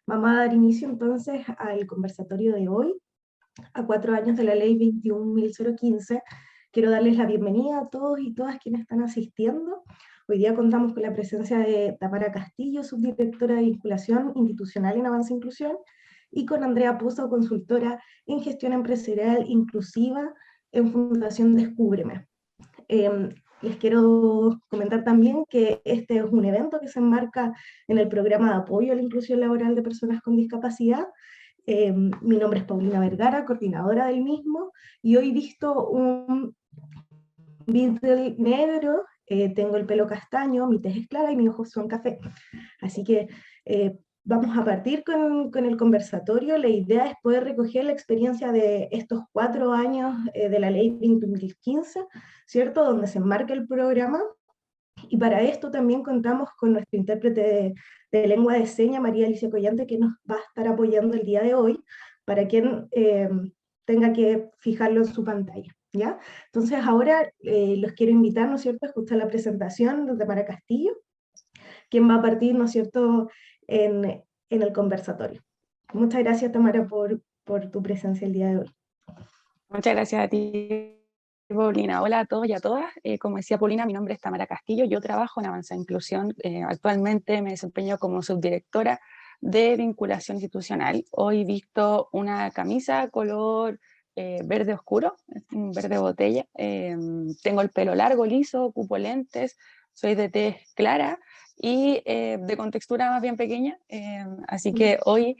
Vamos a dar inicio entonces al conversatorio de hoy, a 4 años de la ley 21.015. Quiero darles la bienvenida a todos y todas quienes están asistiendo. Hoy día contamos con la presencia de Tamara Castillo, subdirectora de vinculación institucional en Avance Inclusión, y con Andrea Pozo, consultora en gestión empresarial inclusiva en Fundación Descúbreme. Les quiero comentar también que este es un evento que se enmarca en el programa de apoyo a la inclusión laboral de personas con discapacidad. Mi nombre es Paulina Vergara, coordinadora del mismo, y hoy visto un Beatle negro, tengo el pelo castaño, mi tez es clara y mis ojos son café. Así que vamos a partir con el conversatorio. La idea es poder recoger la experiencia de estos 4 años de la ley 2015, ¿cierto? Donde se enmarca el programa. Y para esto también contamos con nuestro intérprete de lengua de señas, María Alicia Collante, que nos va a estar apoyando el día de hoy, para quien tenga que fijarlo en su pantalla, ¿ya? Entonces ahora los quiero invitar, ¿no es cierto?, a escuchar la presentación de Tamara Castillo, quien va a partir, ¿no es cierto?, en el conversatorio. Muchas gracias, Tamara, por tu presencia el día de hoy. Muchas gracias a ti, Paulina. Hola a todos y a todas. Como decía Paulina, mi nombre es Tamara Castillo. Yo trabajo en Avanza Inclusión. Actualmente me desempeño como subdirectora de vinculación institucional. Hoy visto una camisa color verde oscuro, un verde botella. Tengo el pelo largo, liso, ocupo lentes, soy de tez clara y de contextura más bien pequeña. Así que hoy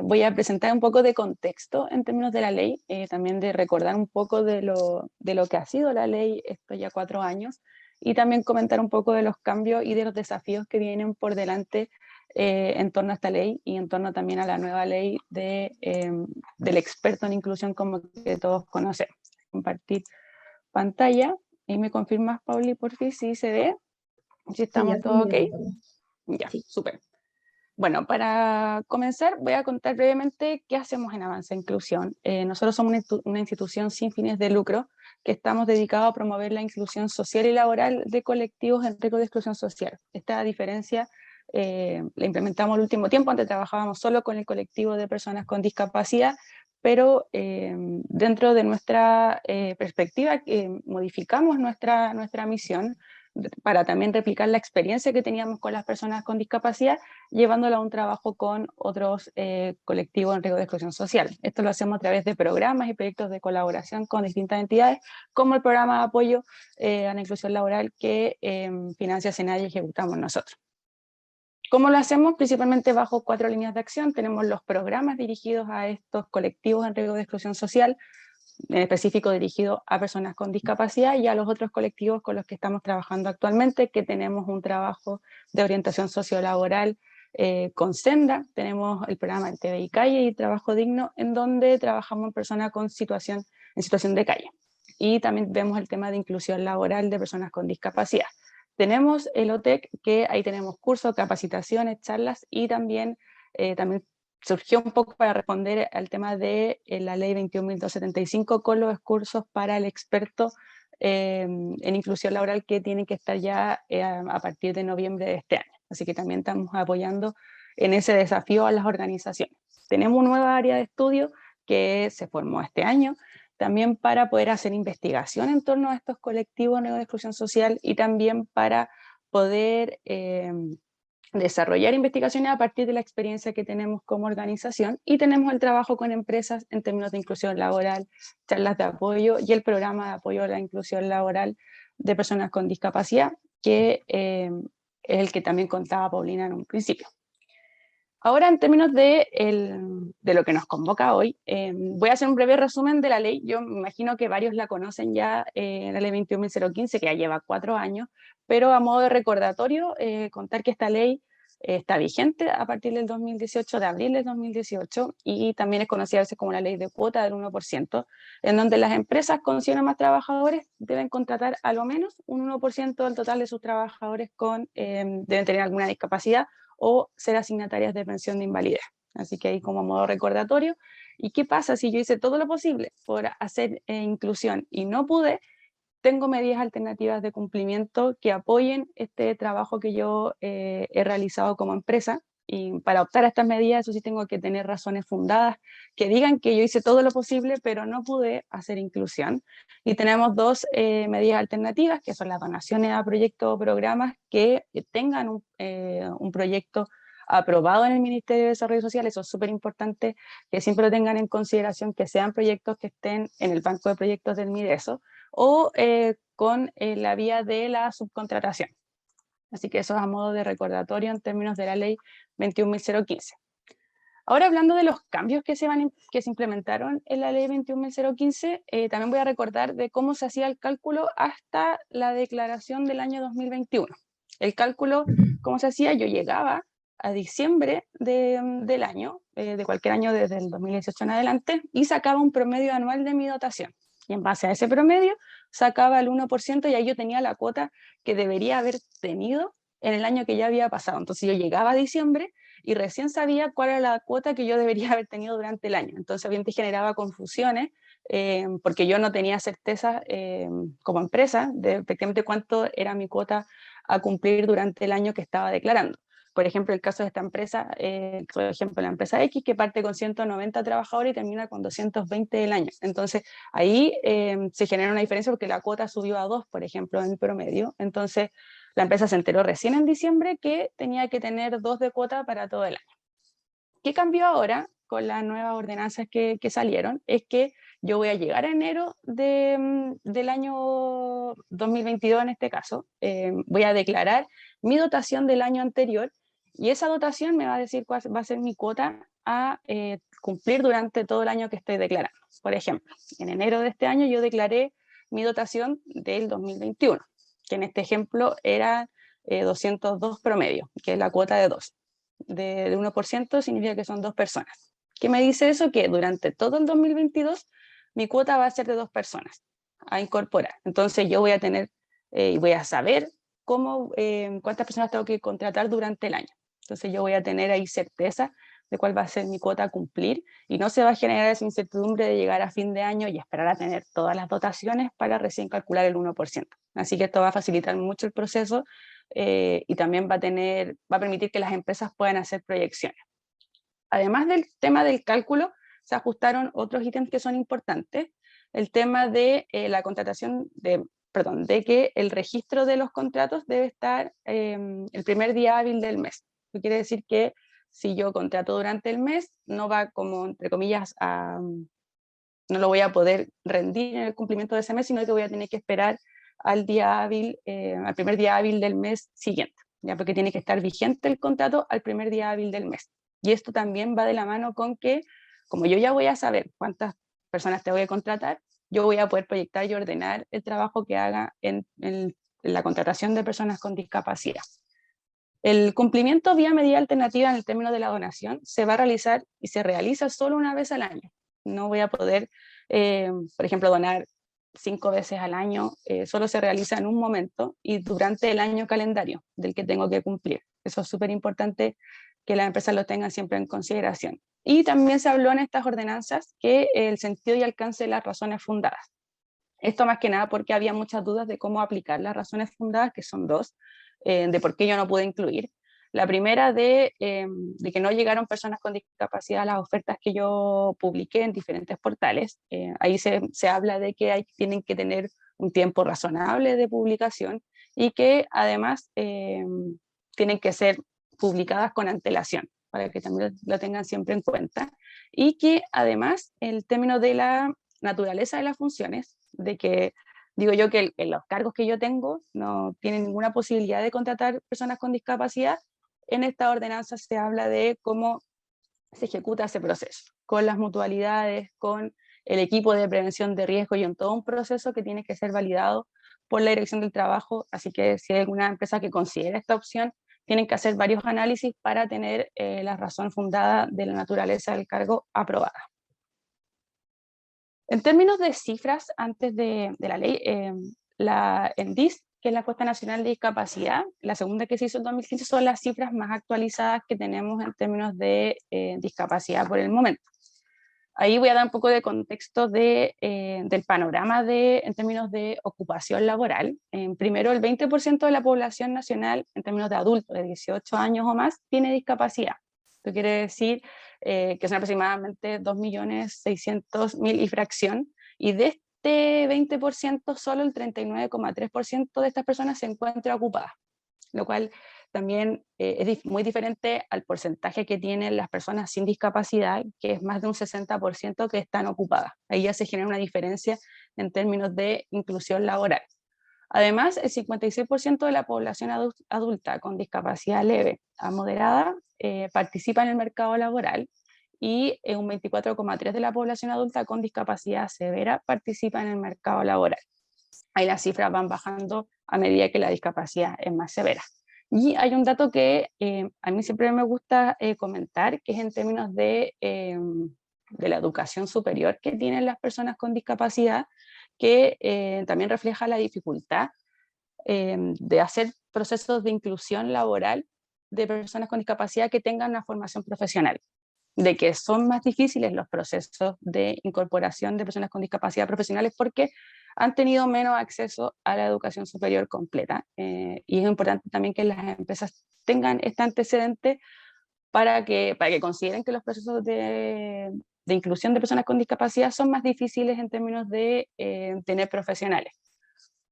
voy a presentar un poco de contexto en términos de la ley, también de recordar un poco de lo que ha sido la ley estos ya 4 años, y también comentar un poco de los cambios y de los desafíos que vienen por delante en torno a esta ley y en torno también a la nueva ley del experto en inclusión, como que todos conocen. Compartir pantalla y me confirmas, Pauli, por fin, si se ve, si Sí, ya estamos estoy todos ok. mirando. Ya, Sí. súper. Bueno, para comenzar voy a contar brevemente qué hacemos en Avanza Inclusión. Nosotros somos una institución sin fines de lucro que estamos dedicados a promover la inclusión social y laboral de colectivos en riesgo de exclusión social. Esta diferencia la implementamos el último tiempo. Antes trabajábamos solo con el colectivo de personas con discapacidad, pero dentro de nuestra perspectiva modificamos nuestra misión para también replicar la experiencia que teníamos con las personas con discapacidad, llevándola a un trabajo con otros colectivos en riesgo de exclusión social. Esto lo hacemos a través de programas y proyectos de colaboración con distintas entidades, como el programa de apoyo a la inclusión laboral que financia SENAI y ejecutamos nosotros. ¿Cómo lo hacemos? Principalmente bajo 4 líneas de acción. Tenemos los programas dirigidos a estos colectivos en riesgo de exclusión social, en específico dirigido a personas con discapacidad y a los otros colectivos con los que estamos trabajando actualmente, que tenemos un trabajo de orientación sociolaboral con Senda. Tenemos el programa de TV y Calle y Trabajo Digno, en donde trabajamos en personas en situación de calle. Y también vemos el tema de inclusión laboral de personas con discapacidad. Tenemos el OTEC, que ahí tenemos cursos, capacitaciones, charlas, y también surgió un poco para responder al tema de la ley 21.275 con los cursos para el experto en inclusión laboral que tienen que estar ya a partir de noviembre de este año. Así que también estamos apoyando en ese desafío a las organizaciones. Tenemos una nueva área de estudio que se formó este año, también para poder hacer investigación en torno a estos colectivos de exclusión social y también para poder desarrollar investigaciones a partir de la experiencia que tenemos como organización, y tenemos el trabajo con empresas en términos de inclusión laboral, charlas de apoyo y el programa de apoyo a la inclusión laboral de personas con discapacidad, que es el que también contaba Paulina en un principio. Ahora, en términos de lo que nos convoca hoy, voy a hacer un breve resumen de la ley. Yo me imagino que varios la conocen ya, la ley 21.015, que ya lleva 4 años, pero a modo de recordatorio, contar que esta ley está vigente a partir del 2018, de abril del 2018, y también es conocida a veces como la ley de cuota del 1%, en donde las empresas con 100 o más trabajadores deben contratar a lo menos un 1% del total de sus trabajadores deben tener alguna discapacidad o ser asignatarias de pensión de invalidez. Así que ahí como modo recordatorio. ¿Y qué pasa si yo hice todo lo posible por hacer inclusión y no pude? Tengo medidas alternativas de cumplimiento que apoyen este trabajo que yo he realizado como empresa, y para optar a estas medidas, eso sí tengo que tener razones fundadas que digan que yo hice todo lo posible, pero no pude hacer inclusión. Y tenemos dos medidas alternativas, que son las donaciones a proyectos o programas que tengan un proyecto aprobado en el Ministerio de Desarrollo Social. Eso es súper importante, que siempre lo tengan en consideración, que sean proyectos que estén en el banco de proyectos del MIDESO, o con la vía de la subcontratación. Así que eso es a modo de recordatorio en términos de la ley 21.015. Ahora, hablando de los cambios que se implementaron en la ley 21.015, también voy a recordar de cómo se hacía el cálculo hasta la declaración del año 2021. El cálculo, ¿cómo se hacía? Yo llegaba a diciembre del año, de cualquier año desde el 2018 en adelante, y sacaba un promedio anual de mi dotación. Y en base a ese promedio, sacaba el 1%, y ahí yo tenía la cuota que debería haber tenido en el año que ya había pasado. Entonces yo llegaba a diciembre y recién sabía cuál era la cuota que yo debería haber tenido durante el año. Entonces obviamente generaba confusiones, porque yo no tenía certeza como empresa de efectivamente cuánto era mi cuota a cumplir durante el año que estaba declarando. Por ejemplo, el caso de esta empresa, por ejemplo, la empresa X, que parte con 190 trabajadores y termina con 220 el año. Entonces, ahí se genera una diferencia porque la cuota subió a 2, por ejemplo, en promedio. Entonces, la empresa se enteró recién en diciembre que tenía que tener 2 de cuota para todo el año. ¿Qué cambió ahora con las nuevas ordenanzas que salieron? Es que yo voy a llegar a enero del año 2022, en este caso, voy a declarar mi dotación del año anterior, y esa dotación me va a decir cuál va a ser mi cuota a cumplir durante todo el año que estoy declarando. Por ejemplo, en enero de este año yo declaré mi dotación del 2021, que en este ejemplo era 202 promedio, que es la cuota de 2. De 1% significa que son 2 personas. ¿Qué me dice eso? Que durante todo el 2022 mi cuota va a ser de 2 personas a incorporar. Entonces yo voy a tener y voy a saber cuántas personas tengo que contratar durante el año. Entonces yo voy a tener ahí certeza de cuál va a ser mi cuota a cumplir, y no se va a generar esa incertidumbre de llegar a fin de año y esperar a tener todas las dotaciones para recién calcular el 1%. Así que esto va a facilitar mucho el proceso, y también va a permitir que las empresas puedan hacer proyecciones. Además del tema del cálculo, se ajustaron otros ítems que son importantes. El tema de la contratación, de que el registro de los contratos debe estar el primer día hábil del mes. Eso quiere decir que si yo contrato durante el mes, no va como, entre comillas, no lo voy a poder rendir en el cumplimiento de ese mes, sino que voy a tener que esperar al día hábil, al primer día hábil del mes siguiente, ya, porque tiene que estar vigente el contrato al primer día hábil del mes. Y esto también va de la mano con que, como yo ya voy a saber cuántas personas te voy a contratar, yo voy a poder proyectar y ordenar el trabajo que haga en la contratación de personas con discapacidad. El cumplimiento vía medida alternativa en el término de la donación se va a realizar y se realiza solo una vez al año. No voy a poder, por ejemplo, donar 5 veces al año, solo se realiza en un momento y durante el año calendario del que tengo que cumplir. Eso es súper importante que las empresas lo tengan siempre en consideración. Y también se habló en estas ordenanzas que el sentido y alcance de las razones fundadas. Esto más que nada porque había muchas dudas de cómo aplicar las razones fundadas, que son 2, de por qué yo no pude incluir. La primera de que no llegaron personas con discapacidad a las ofertas que yo publiqué en diferentes portales. Ahí se habla de que tienen que tener un tiempo razonable de publicación, y que además tienen que ser publicadas con antelación, para que también lo tengan siempre en cuenta. Y que además el término de la naturaleza de las funciones, de que digo yo que los cargos que yo tengo no tienen ninguna posibilidad de contratar personas con discapacidad. En esta ordenanza se habla de cómo se ejecuta ese proceso, con las mutualidades, con el equipo de prevención de riesgo, y en todo un proceso que tiene que ser validado por la Dirección del Trabajo. Así que si hay alguna empresa que considera esta opción, tienen que hacer varios análisis para tener la razón fundada de la naturaleza del cargo aprobada. En términos de cifras, antes de la ley, la ENDIS, que es la Encuesta Nacional de Discapacidad, la segunda que se hizo en 2015, son las cifras más actualizadas que tenemos en términos de discapacidad por el momento. Ahí voy a dar un poco de contexto del panorama en términos de ocupación laboral. Primero, el 20% de la población nacional, en términos de adultos de 18 años o más, tiene discapacidad. Esto quiere decir que son aproximadamente 2.600.000 y fracción, y de este 20%, solo el 39,3% de estas personas se encuentra ocupada, lo cual también es muy diferente al porcentaje que tienen las personas sin discapacidad, que es más de un 60% que están ocupadas. Ahí ya se genera una diferencia en términos de inclusión laboral. Además, el 56% de la población adulta con discapacidad leve a moderada participa en el mercado laboral, y un 24,3% de la población adulta con discapacidad severa participa en el mercado laboral. Ahí las cifras van bajando a medida que la discapacidad es más severa. Y hay un dato que a mí siempre me gusta comentar, que es en términos de la educación superior que tienen las personas con discapacidad, que también refleja la dificultad de hacer procesos de inclusión laboral de personas con discapacidad que tengan una formación profesional, de que son más difíciles los procesos de incorporación de personas con discapacidad profesionales porque han tenido menos acceso a la educación superior completa. Y es importante también que las empresas tengan este antecedente para que consideren que los procesos de inclusión de personas con discapacidad son más difíciles en términos de tener profesionales.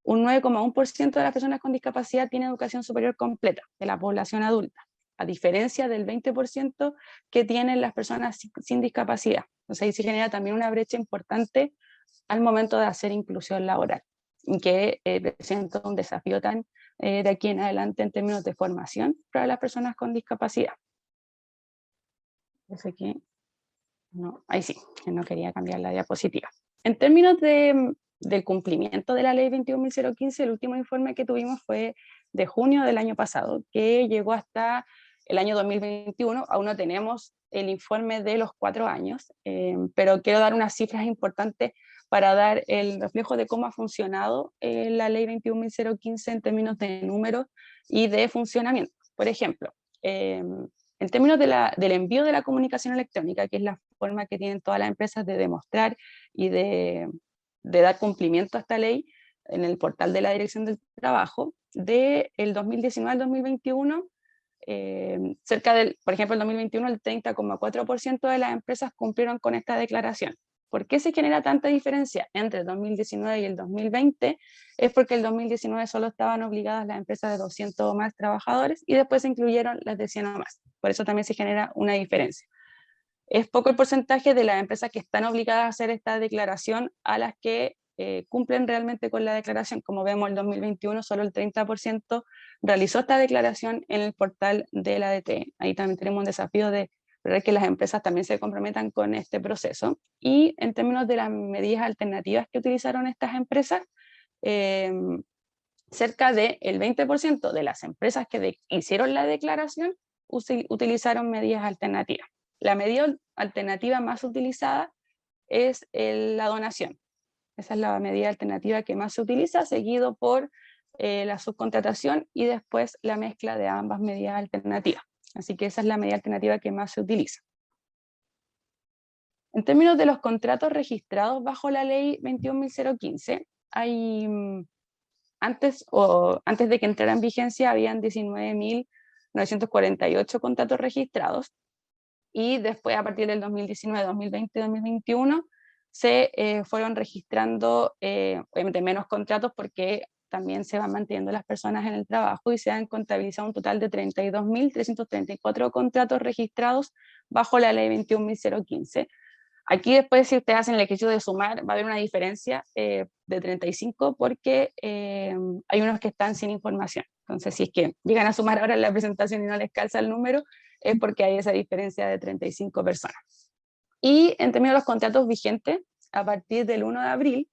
Un 9,1% de las personas con discapacidad tiene educación superior completa de la población adulta, a diferencia del 20% que tienen las personas sin discapacidad. Entonces ahí se genera también una brecha importante al momento de hacer inclusión laboral, y que presenta un desafío de aquí en adelante en términos de formación para las personas con discapacidad. No, ahí sí, que no quería cambiar la diapositiva. En términos del cumplimiento de la ley 21.015, el último informe que tuvimos fue de junio del año pasado, que llegó hasta el año 2021. Aún no tenemos el informe de los 4 años, pero quiero dar unas cifras importantes para dar el reflejo de cómo ha funcionado la ley 21.015 en términos de números y de funcionamiento. Por ejemplo, en términos del envío de la comunicación electrónica, que es la forma que tienen todas las empresas de demostrar y de dar cumplimiento a esta ley en el portal de la Dirección del Trabajo, del 2019 al 2021, por ejemplo, el 2021 el 30,4% de las empresas cumplieron con esta declaración. ¿Por qué se genera tanta diferencia entre el 2019 y el 2020? Es porque el 2019 solo estaban obligadas las empresas de 200 o más trabajadores, y después se incluyeron las de 100 o más. Por eso también se genera una diferencia. Es poco el porcentaje de las empresas que están obligadas a hacer esta declaración a las que cumplen realmente con la declaración. Como vemos, en 2021 solo el 30% realizó esta declaración en el portal de la ADT. Ahí también tenemos un desafío de ver que las empresas también se comprometan con este proceso. Y en términos de las medidas alternativas que utilizaron estas empresas, cerca del 20% de las empresas que hicieron la declaración utilizaron medidas alternativas. La medida alternativa más utilizada es la donación. Esa es la medida alternativa que más se utiliza, seguido por la subcontratación y después la mezcla de ambas medidas alternativas. Así que esa es la medida alternativa que más se utiliza. En términos de los contratos registrados bajo la ley 21.015, hay, antes de que entrara en vigencia, habían 19.948 contratos registrados, y después, a partir del 2019, 2020 y 2021, se fueron registrando obviamente menos contratos, porque también se van manteniendo las personas en el trabajo, y se han contabilizado un total de 32.334 contratos registrados bajo la ley 21.015. Aquí después, si ustedes hacen el ejercicio de sumar, va a haber una diferencia de 35, porque hay unos que están sin información. Entonces, si es que llegan a sumar ahora en la presentación y no les calza el número, es porque hay esa diferencia de 35 personas. Y en términos de los contratos vigentes, a partir del 1 de abril,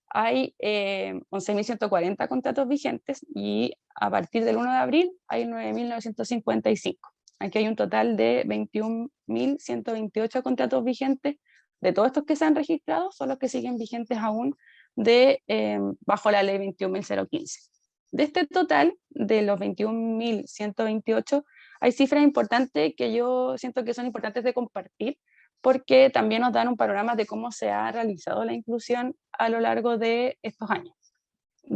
hay 11.140 contratos vigentes, y a partir del 1 de abril hay 9.955. Aquí hay un total de 21.128 contratos vigentes. De todos estos que se han registrado, son los que siguen vigentes aún bajo la ley 21.015. De este total, de los 21.128, hay cifras importantes que yo siento que son importantes de compartir, porque también nos dan un panorama de cómo se ha realizado la inclusión a lo largo de estos años.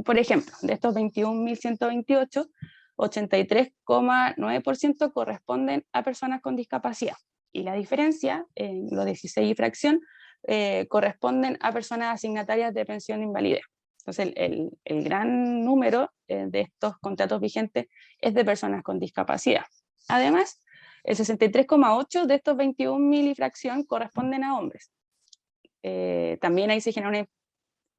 Por ejemplo, de estos 21.128, 83,9% corresponden a personas con discapacidad. Y la diferencia, en los 16 y fracción, corresponden a personas asignatarias de pensión de invalidez. Entonces, el gran número de estos contratos vigentes es de personas con discapacidad. Además, el 63,8% de estos 21.000 y fracción corresponden a hombres. También ahí se genera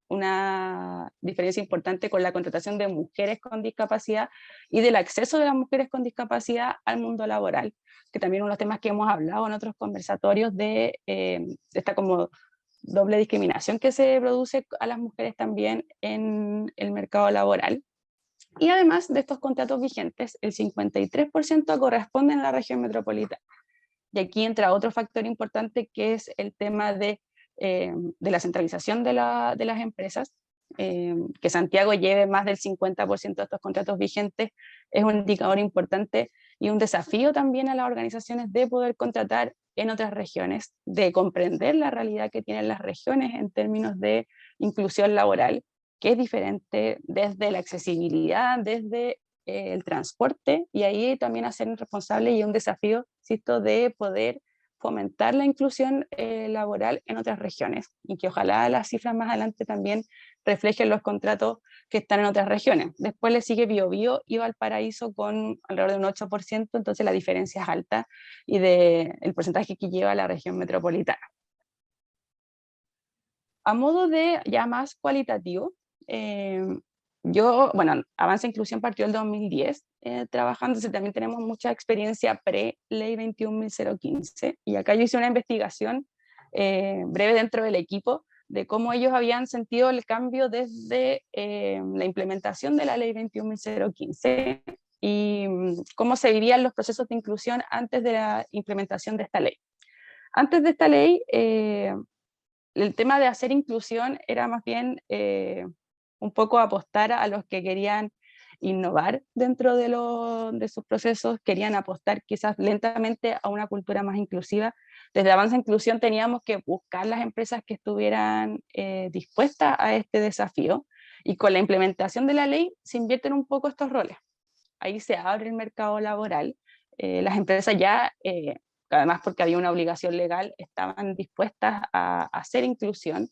una diferencia importante con la contratación de mujeres con discapacidad y del acceso de las mujeres con discapacidad al mundo laboral, que también es uno de los temas que hemos hablado en otros conversatorios de esta como doble discriminación que se produce a las mujeres también en el mercado laboral. Y además de estos contratos vigentes, el 53% corresponden a la región metropolitana. Y aquí entra otro factor importante que es el tema de la centralización de las empresas. Que Santiago lleve más del 50% de estos contratos vigentes es un indicador importante y un desafío también a las organizaciones de poder contratar en otras regiones, de comprender la realidad que tienen las regiones en términos de inclusión laboral, que es diferente desde la accesibilidad, desde el transporte, y ahí también hacer un responsable y un desafío, insisto, de poder fomentar la inclusión laboral en otras regiones, y que ojalá las cifras más adelante también reflejen los contratos que están en otras regiones. Después le sigue Biobío y Valparaíso con alrededor de un 8%, entonces la diferencia es alta, y el porcentaje que lleva la región metropolitana. A modo de ya más cualitativo, Avanza Inclusión partió el 2010 trabajando, entonces también tenemos mucha experiencia pre-Ley 21.015, y acá yo hice una investigación breve dentro del equipo de cómo ellos habían sentido el cambio desde la implementación de la Ley 21.015 y cómo se vivían los procesos de inclusión antes de la implementación de esta ley. Antes de esta ley, el tema de hacer inclusión era más bien un poco apostar a los que querían innovar dentro de sus procesos, querían apostar quizás lentamente a una cultura más inclusiva. Desde Avanza Inclusión teníamos que buscar las empresas que estuvieran dispuestas a este desafío, y con la implementación de la ley se invierten un poco estos roles. Ahí se abre el mercado laboral, las empresas ya además porque había una obligación legal, estaban dispuestas a hacer inclusión.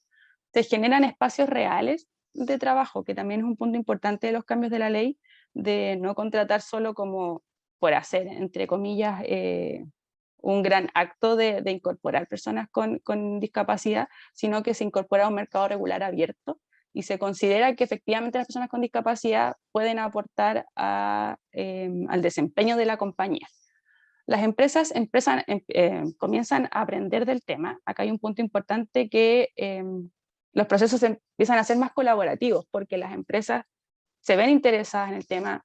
Se generan espacios reales de trabajo, que también es un punto importante de los cambios de la ley, de no contratar solo como por hacer, entre comillas, un gran acto de incorporar personas con discapacidad, sino que se incorpora a un mercado regular abierto, y se considera que efectivamente las personas con discapacidad pueden aportar al desempeño de la compañía. Las empresas comienzan a aprender del tema. Acá hay un punto importante, que los procesos empiezan a ser más colaborativos, porque las empresas se ven interesadas en el tema,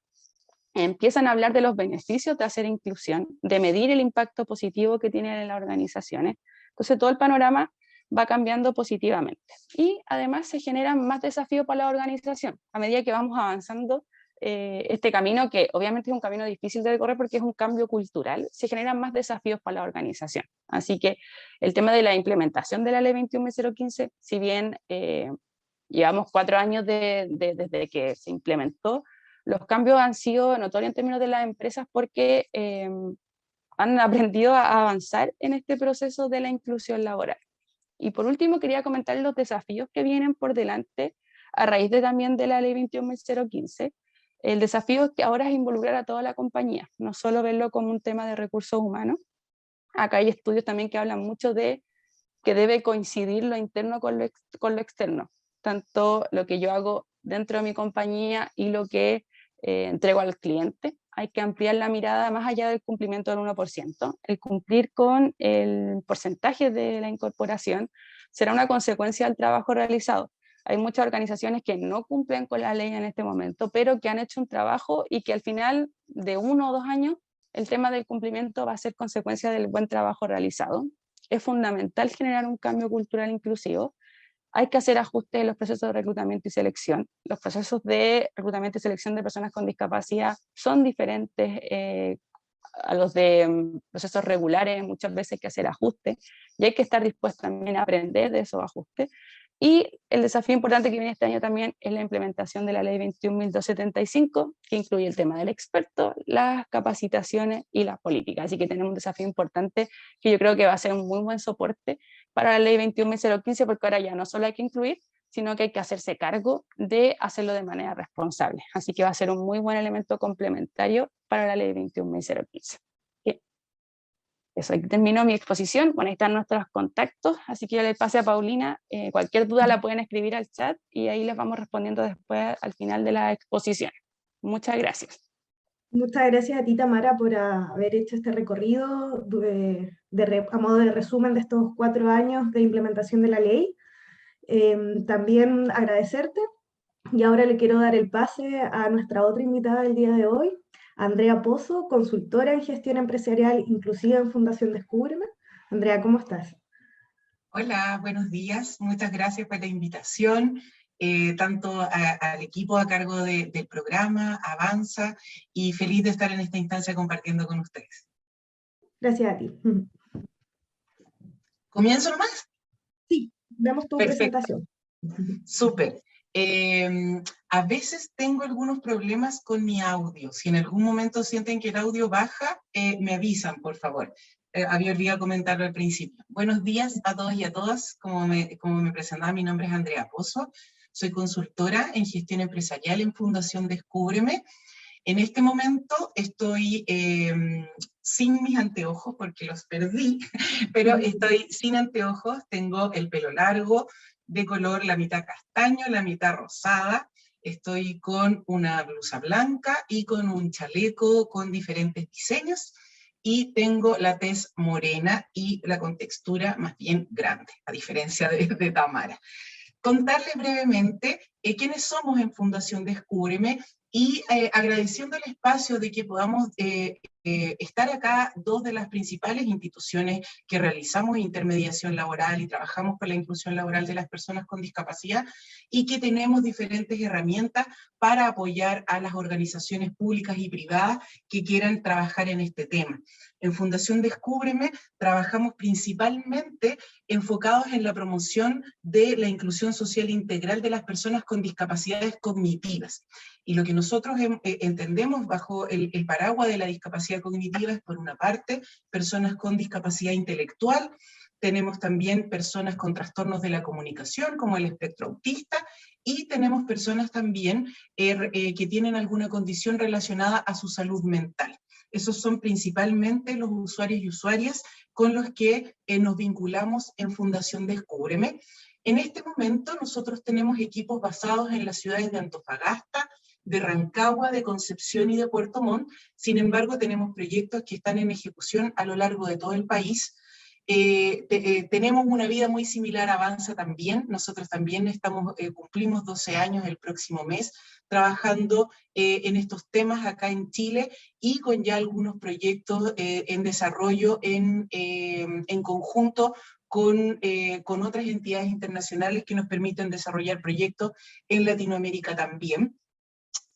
empiezan a hablar de los beneficios de hacer inclusión, de medir el impacto positivo que tienen en las organizaciones. Entonces todo el panorama va cambiando positivamente. Y además se generan más desafíos para la organización a medida que vamos avanzando este camino, que obviamente es un camino difícil de recorrer porque es un cambio cultural. Se generan más desafíos para la organización. Así que el tema de la implementación de la ley 21.015, si bien llevamos 4 años desde que se implementó, los cambios han sido notorios en términos de las empresas, porque han aprendido a avanzar en este proceso de la inclusión laboral. Y por último, quería comentar los desafíos que vienen por delante a raíz también de la ley 21.015. El desafío que ahora es involucrar a toda la compañía, no solo verlo como un tema de recursos humanos. Acá hay estudios también que hablan mucho de que debe coincidir lo interno con lo externo, tanto lo que yo hago dentro de mi compañía y lo que entrego al cliente. Hay que ampliar la mirada más allá del cumplimiento del 1%. El cumplir con el porcentaje de la incorporación será una consecuencia del trabajo realizado. Hay muchas organizaciones que no cumplen con la ley en este momento, pero que han hecho un trabajo, y que al final de 1 o 2 años el tema del cumplimiento va a ser consecuencia del buen trabajo realizado. Es fundamental generar un cambio cultural inclusivo. Hay que hacer ajustes en los procesos de reclutamiento y selección. Los procesos de reclutamiento y selección de personas con discapacidad son diferentes a los de procesos regulares. Muchas veces hay que hacer ajustes, y hay que estar dispuesto también a aprender de esos ajustes. Y el desafío importante que viene este año también es la implementación de la ley 21.275, que incluye el tema del experto, las capacitaciones y las políticas. Así que tenemos un desafío importante que yo creo que va a ser un muy buen soporte para la ley 21.015, porque ahora ya no solo hay que incluir, sino que hay que hacerse cargo de hacerlo de manera responsable. Así que va a ser un muy buen elemento complementario para la ley 21.015. Eso, ahí terminó mi exposición. Bueno, ahí están nuestros contactos, así que yo le pase a Paulina. Cualquier duda la pueden escribir al chat y ahí les vamos respondiendo después al final de la exposición. Muchas gracias. Muchas gracias a ti, Tamara, por haber hecho este recorrido a modo de resumen de estos 4 años de implementación de la ley. También agradecerte, y ahora le quiero dar el pase a nuestra otra invitada del día de hoy, Andrea Pozo, consultora en gestión empresarial inclusiva en Fundación Descúbreme. Andrea, ¿cómo estás? Hola, buenos días. Muchas gracias por la invitación, tanto al equipo a cargo del programa, Avanza, y feliz de estar en esta instancia compartiendo con ustedes. Gracias a ti. ¿Comienzo nomás? Sí, vemos tu Perfecto. presentación. Súper. A veces tengo algunos problemas con mi audio. Si en algún momento sienten que el audio baja, me avisan, por favor. Había olvidado comentarlo al principio. Buenos días a todos y a todas. Como me presentaba, mi nombre es Andrea Pozo. Soy consultora en gestión empresarial en Fundación Descúbreme. En este momento estoy sin mis anteojos porque los perdí, pero estoy sin anteojos, tengo el pelo largo, de color la mitad castaño, la mitad rosada, estoy con una blusa blanca y con un chaleco con diferentes diseños, y tengo la tez morena y la contextura más bien grande, a diferencia de Tamara. Contarles brevemente quiénes somos en Fundación Descúbreme, y agradeciendo el espacio de que podamos estar acá dos de las principales instituciones que realizamos intermediación laboral y trabajamos por la inclusión laboral de las personas con discapacidad, y que tenemos diferentes herramientas para apoyar a las organizaciones públicas y privadas que quieran trabajar en este tema. En Fundación Descúbreme trabajamos principalmente enfocados en la promoción de la inclusión social integral de las personas con discapacidades cognitivas. Y lo que nosotros entendemos bajo el paraguas de la discapacidad cognitiva es, por una parte, personas con discapacidad intelectual, tenemos también personas con trastornos de la comunicación, como el espectro autista, y tenemos personas también que tienen alguna condición relacionada a su salud mental. Esos son principalmente los usuarios y usuarias con los que nos vinculamos en Fundación Descúbreme. En este momento nosotros tenemos equipos basados en las ciudades de Antofagasta, de Rancagua, de Concepción y de Puerto Montt. Sin embargo, tenemos proyectos que están en ejecución a lo largo de todo el país. Tenemos una vida muy similar a Avanza también. Nosotros también cumplimos 12 años el próximo mes trabajando en estos temas acá en Chile, y con ya algunos proyectos en desarrollo en conjunto con otras entidades internacionales que nos permiten desarrollar proyectos en Latinoamérica también.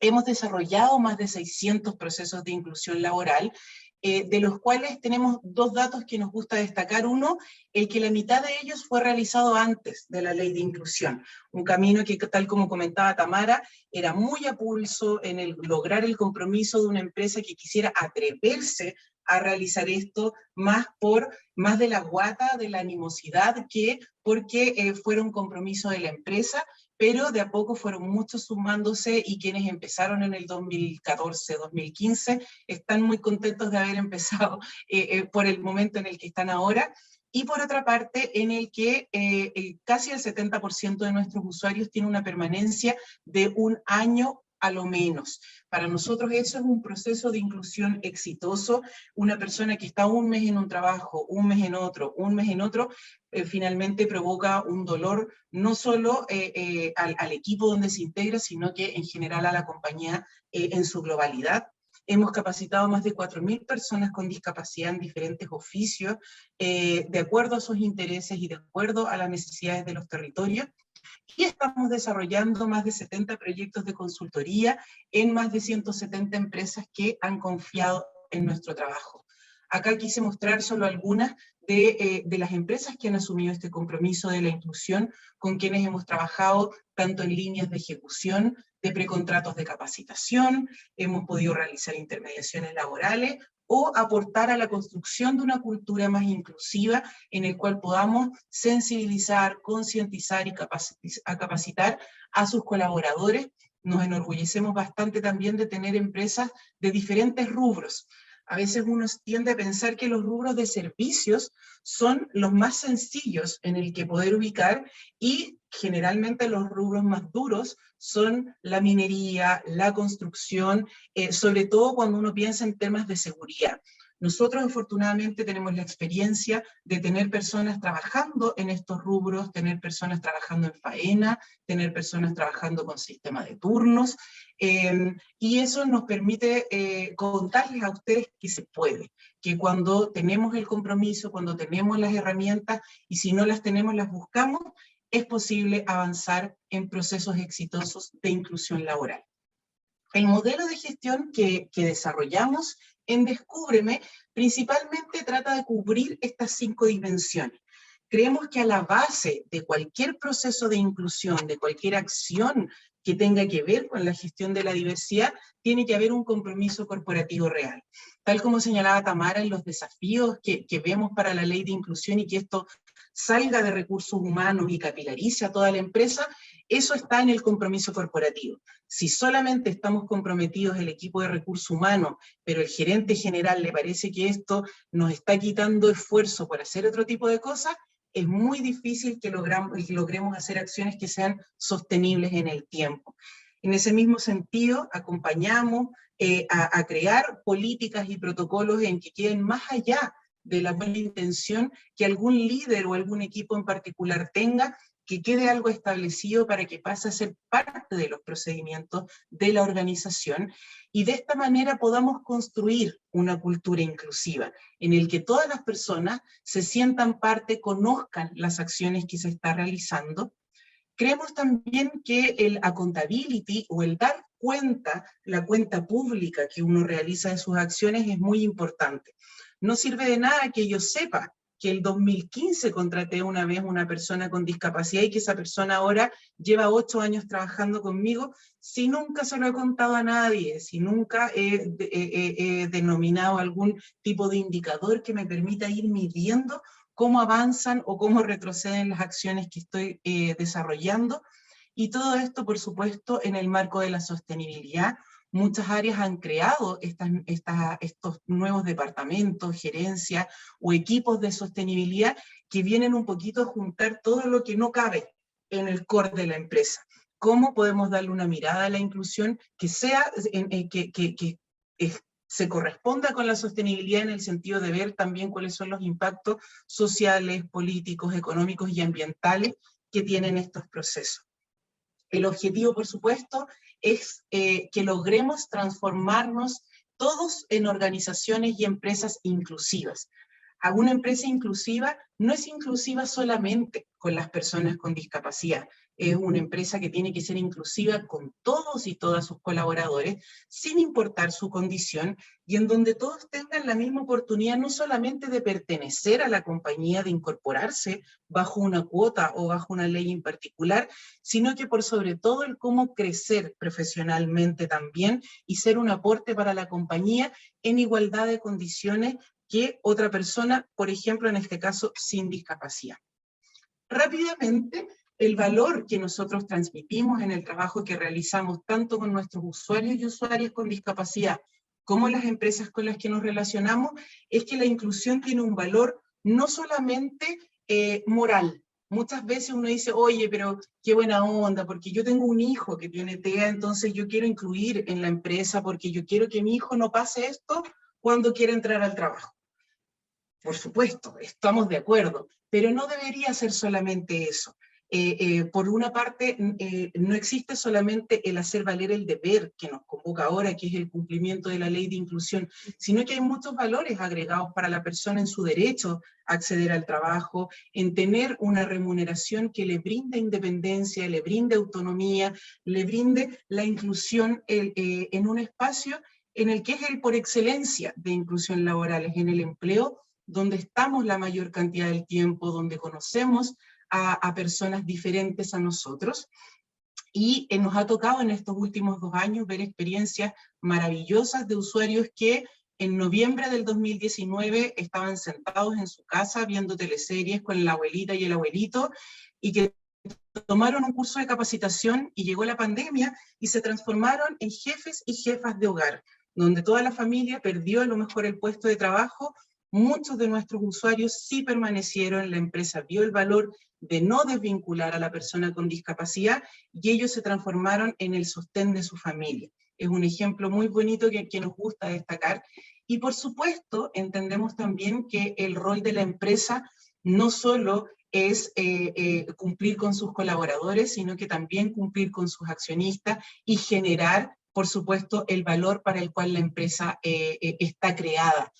Hemos desarrollado más de 600 procesos de inclusión laboral, de los cuales tenemos dos datos que nos gusta destacar. Uno, el que la mitad de ellos fue realizado antes de la ley de inclusión. Un camino que, tal como comentaba Tamara, era muy a pulso en el lograr el compromiso de una empresa que quisiera atreverse a realizar esto más de la guata, de la animosidad, que porque fuera un compromiso de la empresa, pero de a poco fueron muchos sumándose, y quienes empezaron en el 2014, 2015, están muy contentos de haber empezado por el momento en el que están ahora. Y por otra parte, en el que casi el 70% de nuestros usuarios tiene una permanencia de 1 año a lo menos. Para nosotros eso es un proceso de inclusión exitoso. Una persona que está un mes en un trabajo, un mes en otro, un mes en otro, finalmente provoca un dolor no solo al equipo donde se integra, sino que en general a la compañía en su globalidad. Hemos capacitado más de 4.000 personas con discapacidad en diferentes oficios, de acuerdo a sus intereses y de acuerdo a las necesidades de los territorios. Y estamos desarrollando más de 70 proyectos de consultoría en más de 170 empresas que han confiado en nuestro trabajo. Acá quise mostrar solo algunas de las empresas que han asumido este compromiso de la inclusión, con quienes hemos trabajado tanto en líneas de ejecución, de precontratos de capacitación, hemos podido realizar intermediaciones laborales o aportar a la construcción de una cultura más inclusiva en el cual podamos sensibilizar, concientizar y capacitar a sus colaboradores. Nos enorgullecemos bastante también de tener empresas de diferentes rubros. A veces uno tiende a pensar que los rubros de servicios son los más sencillos en el que poder ubicar y generalmente los rubros más duros son la minería, la construcción, sobre todo cuando uno piensa en temas de seguridad. Nosotros afortunadamente tenemos la experiencia de tener personas trabajando en estos rubros, tener personas trabajando en faena, tener personas trabajando con sistema de turnos, y eso nos permite contarles a ustedes que se puede, que cuando tenemos el compromiso, cuando tenemos las herramientas, y si no las tenemos, las buscamos, es posible avanzar en procesos exitosos de inclusión laboral. El modelo de gestión que desarrollamos en Descúbreme principalmente trata de cubrir estas 5 dimensiones. Creemos que a la base de cualquier proceso de inclusión, de cualquier acción que tenga que ver con la gestión de la diversidad, tiene que haber un compromiso corporativo real. Tal como señalaba Tamara en los desafíos que vemos para la ley de inclusión y que esto salga de recursos humanos y capilarice a toda la empresa, eso está en el compromiso corporativo. Si solamente estamos comprometidos el equipo de recursos humanos, pero el gerente general le parece que esto nos está quitando esfuerzo por hacer otro tipo de cosas, es muy difícil que logremos hacer acciones que sean sostenibles en el tiempo. En ese mismo sentido, acompañamos a crear políticas y protocolos en que queden más allá de la buena intención que algún líder o algún equipo en particular tenga, que quede algo establecido para que pase a ser parte de los procedimientos de la organización y de esta manera podamos construir una cultura inclusiva en el que todas las personas se sientan parte, conozcan las acciones que se están realizando. Creemos también que el accountability o el dar cuenta, la cuenta pública que uno realiza de sus acciones es muy importante. No sirve de nada que yo sepa que el 2015 contraté una vez una persona con discapacidad y que esa persona ahora lleva 8 años trabajando conmigo, si nunca se lo he contado a nadie, si nunca he denominado algún tipo de indicador que me permita ir midiendo cómo avanzan o cómo retroceden las acciones que estoy desarrollando. Y todo esto, por supuesto, en el marco de la sostenibilidad. Muchas áreas han creado estos nuevos departamentos, gerencias o equipos de sostenibilidad que vienen un poquito a juntar todo lo que no cabe en el core de la empresa. ¿Cómo podemos darle una mirada a la inclusión que se corresponda con la sostenibilidad en el sentido de ver también cuáles son los impactos sociales, políticos, económicos y ambientales que tienen estos procesos? El objetivo, por supuesto, es que logremos transformarnos todos en organizaciones y empresas inclusivas. Una empresa inclusiva no es inclusiva solamente con las personas con discapacidad, es una empresa que tiene que ser inclusiva con todos y todas sus colaboradores, sin importar su condición, y en donde todos tengan la misma oportunidad no solamente de pertenecer a la compañía, de incorporarse bajo una cuota o bajo una ley en particular, sino que por sobre todo el cómo crecer profesionalmente también y ser un aporte para la compañía en igualdad de condiciones que otra persona, por ejemplo, en este caso, sin discapacidad. Rápidamente, el valor que nosotros transmitimos en el trabajo que realizamos tanto con nuestros usuarios y usuarias con discapacidad como las empresas con las que nos relacionamos, es que la inclusión tiene un valor no solamente moral. Muchas veces uno dice, oye, pero qué buena onda, porque yo tengo un hijo que tiene TEA, entonces yo quiero incluir en la empresa porque yo quiero que mi hijo no pase esto cuando quiera entrar al trabajo. Por supuesto, estamos de acuerdo, pero no debería ser solamente eso. Por una parte, no existe solamente el hacer valer el deber que nos convoca ahora, que es el cumplimiento de la ley de inclusión, sino que hay muchos valores agregados para la persona en su derecho a acceder al trabajo, en tener una remuneración que le brinde independencia, le brinde autonomía, le brinde la inclusión en un espacio en el que es el por excelencia de inclusión laboral, es en el empleo, donde estamos la mayor cantidad del tiempo, donde conocemos a personas diferentes a nosotros. Y nos ha tocado en estos últimos 2 años ver experiencias maravillosas de usuarios que en noviembre del 2019 estaban sentados en su casa viendo teleseries con la abuelita y el abuelito, y que tomaron un curso de capacitación y llegó la pandemia y se transformaron en jefes y jefas de hogar, donde toda la familia perdió a lo mejor el puesto de trabajo. Muchos de nuestros usuarios sí permanecieron, la empresa vio el valor de no desvincular a la persona con discapacidad y ellos se transformaron en el sostén de su familia. Es un ejemplo muy bonito que nos gusta destacar. Y por supuesto, entendemos también que el rol de la empresa no solo es cumplir con sus colaboradores, sino que también cumplir con sus accionistas y generar, por supuesto, el valor para el cual la empresa está creada.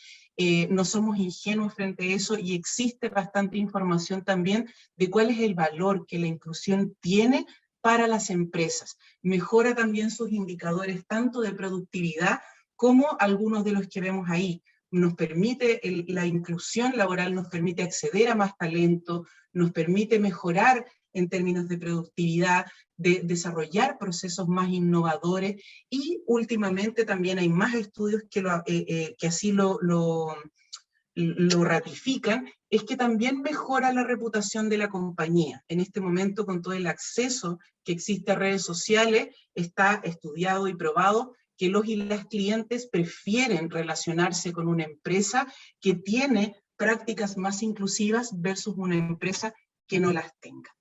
No somos ingenuos frente a eso y existe bastante información también de cuál es el valor que la inclusión tiene para las empresas. Mejora también sus indicadores tanto de productividad como algunos de los que vemos ahí. Nos permite, la inclusión laboral nos permite acceder a más talento, nos permite mejorar en términos de productividad, de desarrollar procesos más innovadores, y últimamente también hay más estudios que así lo ratifican, es que también mejora la reputación de la compañía. En este momento, con todo el acceso que existe a redes sociales, está estudiado y probado que los y las clientes prefieren relacionarse con una empresa que tiene prácticas más inclusivas versus una empresa que no las tenga.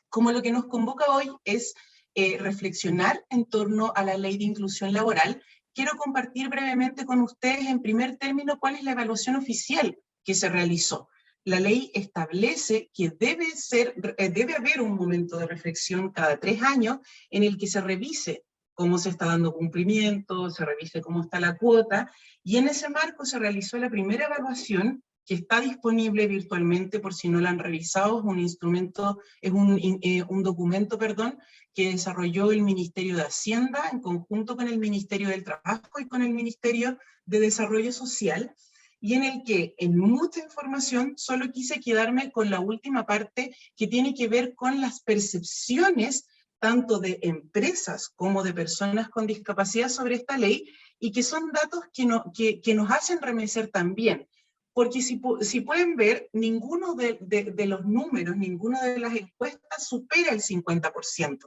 Como lo que nos convoca hoy es reflexionar en torno a la Ley de Inclusión Laboral, quiero compartir brevemente con ustedes, en primer término, cuál es la evaluación oficial que se realizó. La ley establece que debe haber un momento de reflexión cada 3 años en el que se revise cómo se está dando cumplimiento, se revise cómo está la cuota, y en ese marco se realizó la primera evaluación, que está disponible virtualmente por si no la han revisado. Es un instrumento, es un documento, perdón, que desarrolló el Ministerio de Hacienda en conjunto con el Ministerio del Trabajo y con el Ministerio de Desarrollo Social, y en el que en mucha información solo quise quedarme con la última parte, que tiene que ver con las percepciones tanto de empresas como de personas con discapacidad sobre esta ley, y que son datos que nos hacen remecer también. Porque si pueden ver, ninguno de los números, ninguna de las encuestas supera el 50%.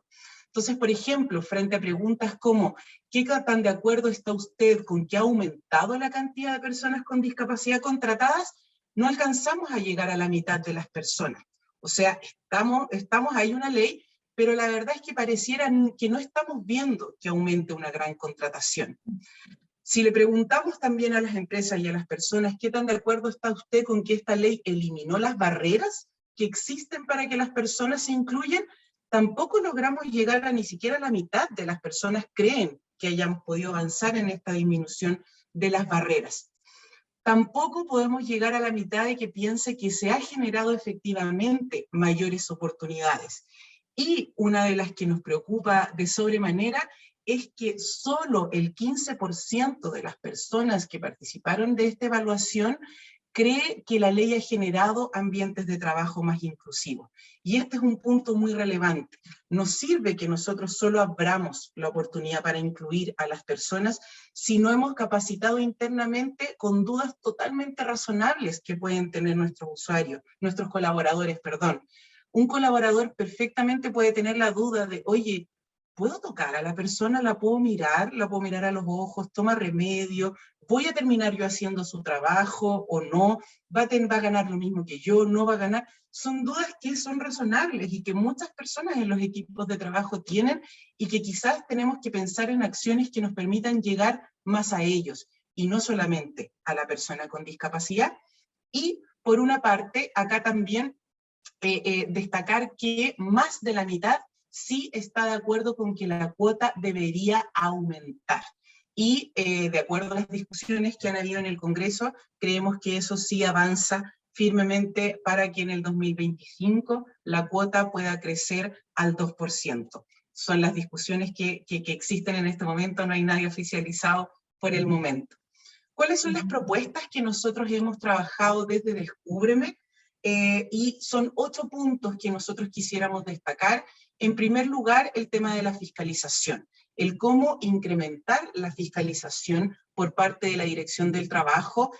Entonces, por ejemplo, frente a preguntas como ¿qué tan de acuerdo está usted con que ha aumentado la cantidad de personas con discapacidad contratadas?, no alcanzamos a llegar a la mitad de las personas. O sea, estamos ahí una ley, pero la verdad es que pareciera que no estamos viendo que aumente una gran contratación. Si le preguntamos también a las empresas y a las personas qué tan de acuerdo está usted con que esta ley eliminó las barreras que existen para que las personas se incluyan, tampoco logramos llegar a ni siquiera a la mitad de las personas creen que hayamos podido avanzar en esta disminución de las barreras. Tampoco podemos llegar a la mitad de que piense que se ha generado efectivamente mayores oportunidades. Y una de las que nos preocupa de sobremanera es que solo el 15% de las personas que participaron de esta evaluación cree que la ley ha generado ambientes de trabajo más inclusivos. Y este es un punto muy relevante. No sirve que nosotros solo abramos la oportunidad para incluir a las personas si no hemos capacitado internamente con dudas totalmente razonables que pueden tener nuestros usuarios, nuestros colaboradores, perdón. Un colaborador perfectamente puede tener la duda de, oye, ¿puedo tocar a la persona? ¿La puedo mirar a los ojos? ¿Toma remedio? ¿Voy a terminar yo haciendo su trabajo o no? ¿Va a ganar lo mismo que yo? ¿No va a ganar? Son dudas que son razonables y que muchas personas en los equipos de trabajo tienen, y que quizás tenemos que pensar en acciones que nos permitan llegar más a ellos y no solamente a la persona con discapacidad. Y por una parte, acá también destacar que más de la mitad sí está de acuerdo con que la cuota debería aumentar. Y de acuerdo a las discusiones que han habido en el Congreso, creemos que eso sí avanza firmemente para que en el 2025 la cuota pueda crecer al 2%. Son las discusiones que existen en este momento, no hay nadie oficializado por el momento. ¿Cuáles son las propuestas que nosotros hemos trabajado desde Descúbreme? Y son 8 puntos que nosotros quisiéramos destacar. En primer lugar, el tema de la fiscalización, el cómo incrementar la fiscalización por parte de la Dirección del Trabajo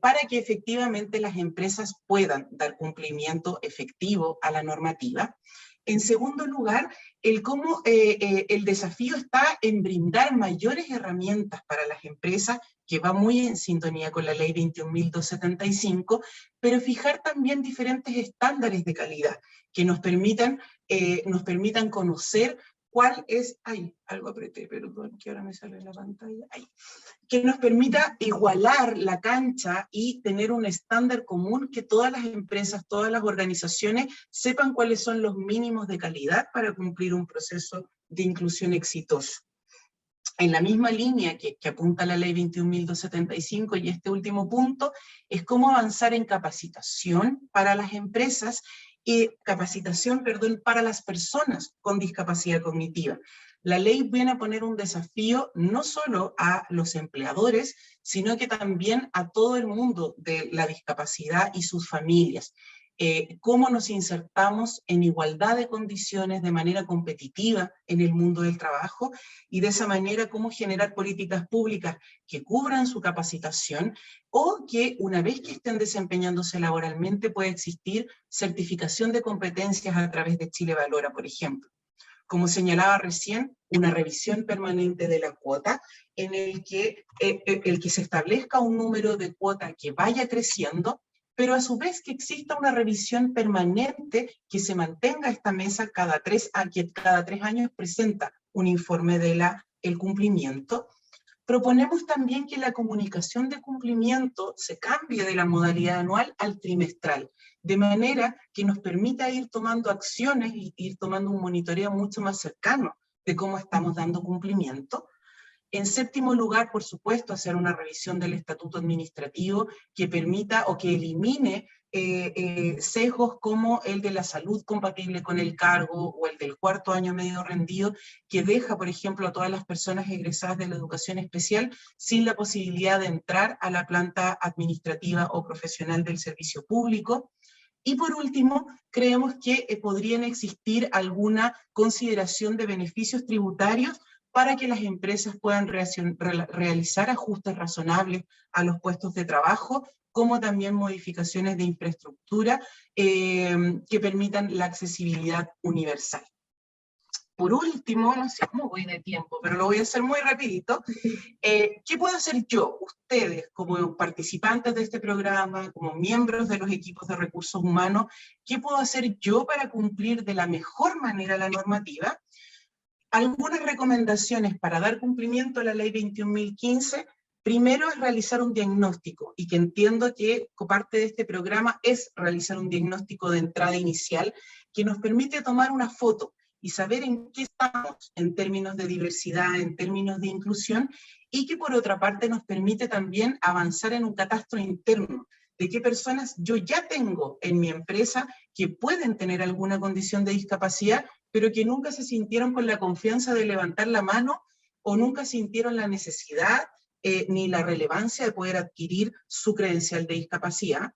para que efectivamente las empresas puedan dar cumplimiento efectivo a la normativa. En segundo lugar, el cómo el desafío está en brindar mayores herramientas para las empresas, que va muy en sintonía con la ley 21.275, pero fijar también diferentes estándares de calidad que nos permitan conocer cuál es, algo apreté, perdón, que ahora me sale la pantalla, que nos permita igualar la cancha y tener un estándar común que todas las empresas, todas las organizaciones sepan cuáles son los mínimos de calidad para cumplir un proceso de inclusión exitoso. En la misma línea que apunta la ley 21.275 y este último punto, es cómo avanzar en capacitación para las empresas y para las personas con discapacidad cognitiva. La ley viene a poner un desafío no solo a los empleadores, sino que también a todo el mundo de la discapacidad y sus familias. Cómo nos insertamos en igualdad de condiciones de manera competitiva en el mundo del trabajo y de esa manera cómo generar políticas públicas que cubran su capacitación o que una vez que estén desempeñándose laboralmente pueda existir certificación de competencias a través de Chile Valora, por ejemplo. Como señalaba recién, una revisión permanente de la cuota en el que se establezca un número de cuota que vaya creciendo, pero a su vez que exista una revisión permanente, que se mantenga esta mesa cada 3 años presenta un informe de el cumplimiento. Proponemos también que la comunicación de cumplimiento se cambie de la modalidad anual al trimestral, de manera que nos permita ir tomando acciones y ir tomando un monitoreo mucho más cercano de cómo estamos dando cumplimiento. En séptimo lugar, por supuesto, hacer una revisión del estatuto administrativo que permita o que elimine sesgos como el de la salud compatible con el cargo o el del cuarto año medio rendido, que deja, por ejemplo, a todas las personas egresadas de la educación especial sin la posibilidad de entrar a la planta administrativa o profesional del servicio público. Y por último, creemos que podrían existir alguna consideración de beneficios tributarios para que las empresas puedan realizar ajustes razonables a los puestos de trabajo, como también modificaciones de infraestructura que permitan la accesibilidad universal. Por último, no sé cómo voy de tiempo, pero lo voy a hacer muy rapidito. ¿Qué puedo hacer yo, ustedes, como participantes de este programa, como miembros de los equipos de recursos humanos, qué puedo hacer yo para cumplir de la mejor manera la normativa? Algunas recomendaciones para dar cumplimiento a la ley 21.015. Primero es realizar un diagnóstico, y que entiendo que parte de este programa es realizar un diagnóstico de entrada inicial que nos permite tomar una foto y saber en qué estamos en términos de diversidad, en términos de inclusión, y que por otra parte nos permite también avanzar en un catastro interno de qué personas yo ya tengo en mi empresa que pueden tener alguna condición de discapacidad, pero que nunca se sintieron con la confianza de levantar la mano o nunca sintieron la necesidad ni la relevancia de poder adquirir su credencial de discapacidad.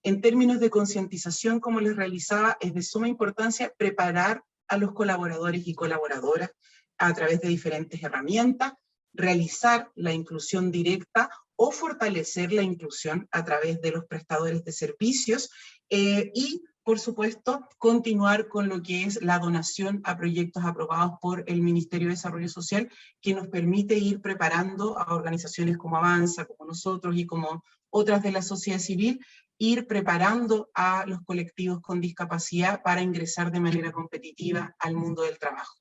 En términos de concientización, como les realizaba, es de suma importancia preparar a los colaboradores y colaboradoras a través de diferentes herramientas, realizar la inclusión directa o fortalecer la inclusión a través de los prestadores de servicios y, por supuesto, continuar con lo que es la donación a proyectos aprobados por el Ministerio de Desarrollo Social, que nos permite ir preparando a organizaciones como Avanza, como nosotros y como otras de la sociedad civil, ir preparando a los colectivos con discapacidad para ingresar de manera competitiva al mundo del trabajo.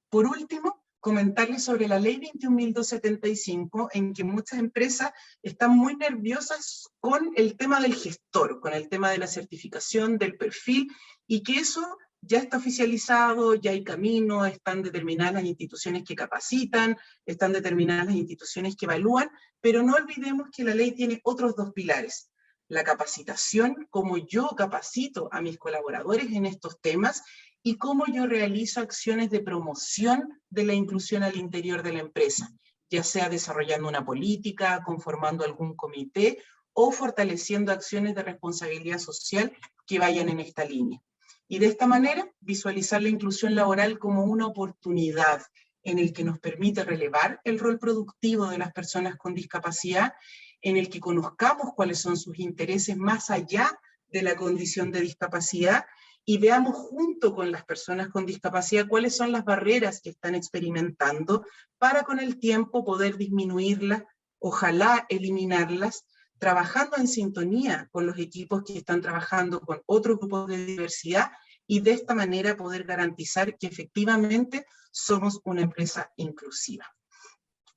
Por último, comentarles sobre la ley 21.275, en que muchas empresas están muy nerviosas con el tema del gestor, con el tema de la certificación, del perfil, y que eso ya está oficializado, ya hay camino, están determinadas las instituciones que capacitan, están determinadas las instituciones que evalúan, pero no olvidemos que la ley tiene otros 2 pilares. La capacitación, cómo yo capacito a mis colaboradores en estos temas, y cómo yo realizo acciones de promoción de la inclusión al interior de la empresa. ya sea desarrollando una política, conformando algún comité o fortaleciendo acciones de responsabilidad social que vayan en esta línea. Y de esta manera, visualizar la inclusión laboral como una oportunidad en el que nos permite relevar el rol productivo de las personas con discapacidad, en el que conozcamos cuáles son sus intereses más allá de la condición de discapacidad y veamos junto con las personas con discapacidad cuáles son las barreras que están experimentando para con el tiempo poder disminuirlas, ojalá eliminarlas, trabajando en sintonía con los equipos que están trabajando con otros grupos de diversidad y de esta manera poder garantizar que efectivamente somos una empresa inclusiva.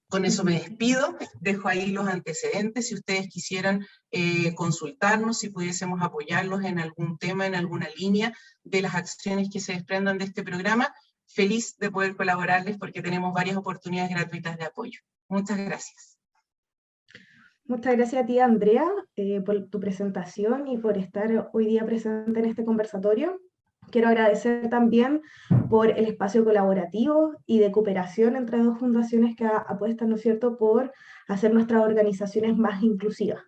Con eso me despido, dejo ahí los antecedentes, si ustedes quisieran consultarnos, si pudiésemos apoyarlos en algún tema, en alguna línea de las acciones que se desprendan de este programa, feliz de poder colaborarles porque tenemos varias oportunidades gratuitas de apoyo. Muchas gracias. Muchas gracias a ti, Andrea, por tu presentación y por estar hoy día presente en este conversatorio. Quiero agradecer también por el espacio colaborativo y de cooperación entre dos fundaciones que apuestan, ¿no es cierto?, por hacer nuestras organizaciones más inclusivas.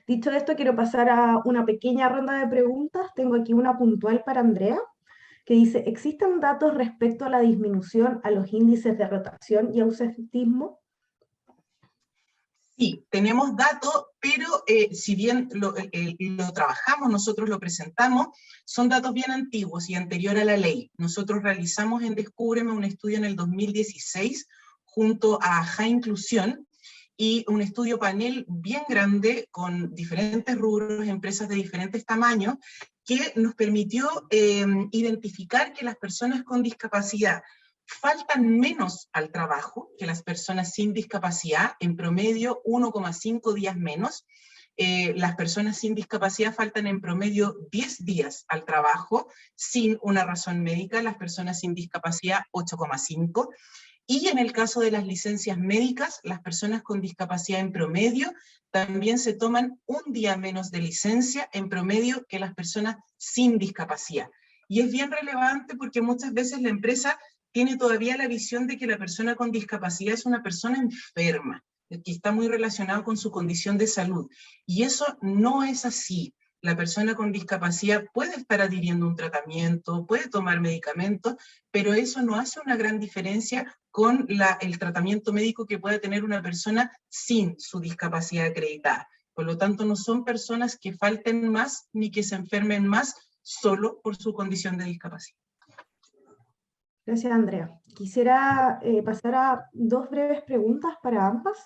Dicho esto, quiero pasar a una pequeña ronda de preguntas. Tengo aquí una puntual para Andrea, que dice, ¿existen datos respecto a la disminución a los índices de rotación y ausentismo? Sí, tenemos datos, pero si bien lo trabajamos, nosotros lo presentamos, son datos bien antiguos y anterior a la ley. Nosotros realizamos en Descúbreme un estudio en el 2016 junto a AJA Inclusión y un estudio panel bien grande con diferentes rubros, empresas de diferentes tamaños, que nos permitió identificar que las personas con discapacidad faltan menos al trabajo que las personas sin discapacidad, en promedio 1,5 días menos. Las personas sin discapacidad faltan en promedio 10 días al trabajo sin una razón médica, las personas sin discapacidad 8,5. Y en el caso de las licencias médicas, las personas con discapacidad en promedio también se toman un día menos de licencia en promedio que las personas sin discapacidad. Y es bien relevante porque muchas veces la empresa tiene todavía la visión de que la persona con discapacidad es una persona enferma, que está muy relacionado con su condición de salud. Y eso no es así. La persona con discapacidad puede estar adhiriendo un tratamiento, puede tomar medicamentos, pero eso no hace una gran diferencia con el tratamiento médico que pueda tener una persona sin su discapacidad acreditada. Por lo tanto, no son personas que falten más ni que se enfermen más solo por su condición de discapacidad. Gracias, Andrea. Quisiera pasar a dos breves preguntas para ambas.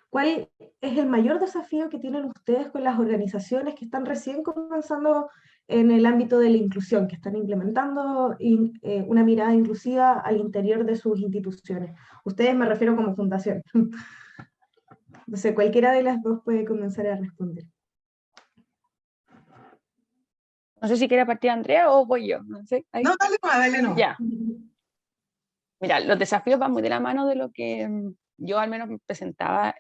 ¿Cuál es el mayor desafío que tienen ustedes con las organizaciones que están recién comenzando en el ámbito de la inclusión, que están implementando una mirada inclusiva al interior de sus instituciones? Ustedes me refiero como fundación. No sé, cualquiera de las dos puede comenzar a responder. No sé si quiere partir Andrea o voy yo. No sé, ahí. No, dale no. Ya. Mira, los desafíos van muy de la mano de lo que yo al menos presentaba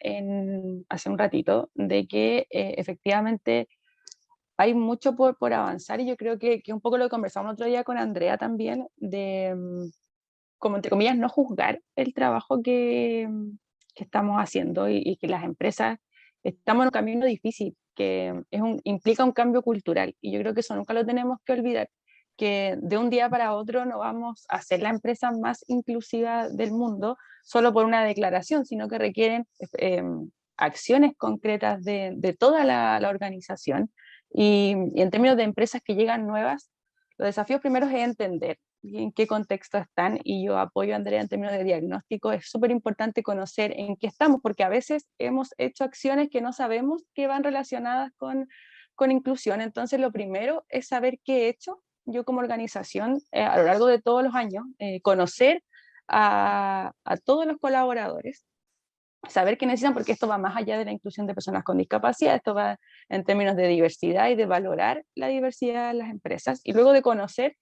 hace un ratito, de que efectivamente hay mucho por avanzar y yo creo que un poco lo conversamos el otro día con Andrea también, de, como entre comillas, no juzgar el trabajo que estamos haciendo y que las empresas estamos en un camino difícil, que implica un cambio cultural y yo creo que eso nunca lo tenemos que olvidar, que de un día para otro no vamos a ser la empresa más inclusiva del mundo solo por una declaración, sino que requieren acciones concretas de toda la organización. Y en términos de empresas que llegan nuevas, los desafíos primeros es entender en qué contexto están, y yo apoyo a Andrea en términos de diagnóstico. Es súper importante conocer en qué estamos, porque a veces hemos hecho acciones que no sabemos que van relacionadas con inclusión. Entonces lo primero es saber qué he hecho yo como organización a lo largo de todos los años, conocer a todos los colaboradores, saber qué necesitan, porque esto va más allá de la inclusión de personas con discapacidad, esto va en términos de diversidad y de valorar la diversidad en las empresas, y luego de conocer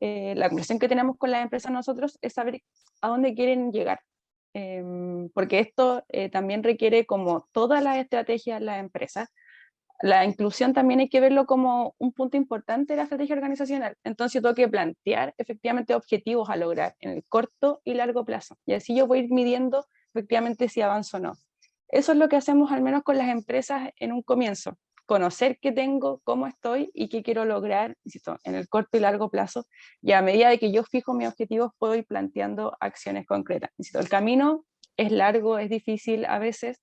la conversación que tenemos con las empresas nosotros es saber a dónde quieren llegar, porque esto también requiere, como todas las estrategias de las empresas, la inclusión también hay que verlo como un punto importante de la estrategia organizacional. Entonces tengo que plantear efectivamente objetivos a lograr en el corto y largo plazo. Y así yo voy a ir midiendo efectivamente si avanzo o no. Eso es lo que hacemos al menos con las empresas en un comienzo, conocer qué tengo, cómo estoy y qué quiero lograr, insisto, en el corto y largo plazo, y a medida de que yo fijo mis objetivos puedo ir planteando acciones concretas. Insisto, el camino es largo, es difícil a veces,